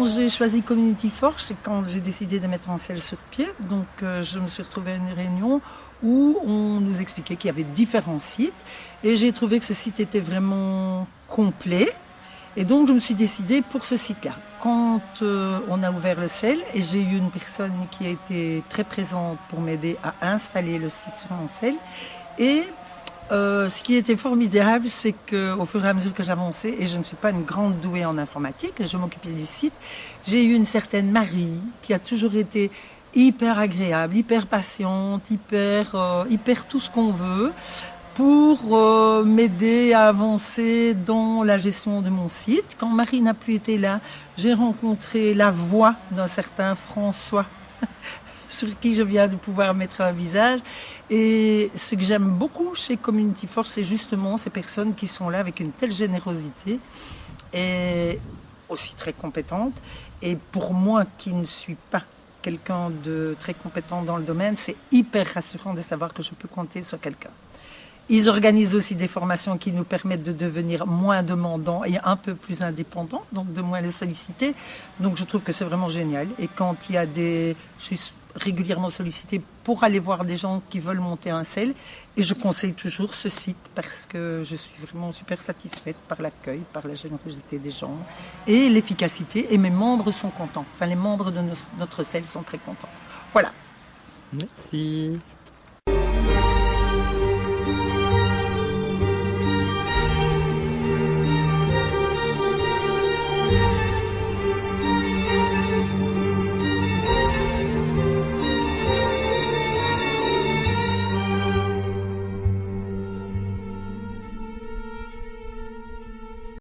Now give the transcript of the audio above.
j'ai choisi Community Force, c'est quand j'ai décidé de mettre en selle sur pied. Donc je me suis retrouvée à une réunion où on nous expliquait qu'il y avait différents sites. Et j'ai trouvé que ce site était vraiment complet. Et donc je me suis décidée pour ce site-là. Quand on a ouvert le sel, et j'ai eu une personne qui a été très présente pour m'aider à installer le site sur mon sel. Et ce qui était formidable, c'est qu'au fur et à mesure que j'avançais, et je ne suis pas une grande douée en informatique, je m'occupais du site, j'ai eu une certaine Marie qui a toujours été hyper agréable, hyper patiente, hyper tout ce qu'on veut, pour m'aider à avancer dans la gestion de mon site. Quand Marie n'a plus été là, j'ai rencontré la voix d'un certain François sur qui je viens de pouvoir mettre un visage. Et ce que j'aime beaucoup chez Community Force, c'est justement ces personnes qui sont là avec une telle générosité et aussi très compétente. Et pour moi qui ne suis pas quelqu'un de très compétent dans le domaine, c'est hyper rassurant de savoir que je peux compter sur quelqu'un. Ils organisent aussi des formations qui nous permettent de devenir moins demandants et un peu plus indépendants, donc de moins les solliciter. Donc je trouve que c'est vraiment génial. Et quand il y a je suis régulièrement sollicitée pour aller voir des gens qui veulent monter un sel. Et je conseille toujours ce site parce que je suis vraiment super satisfaite par l'accueil, par la générosité des gens et l'efficacité. Et mes membres sont contents. Enfin, les membres de notre sel sont très contents. Voilà. Merci.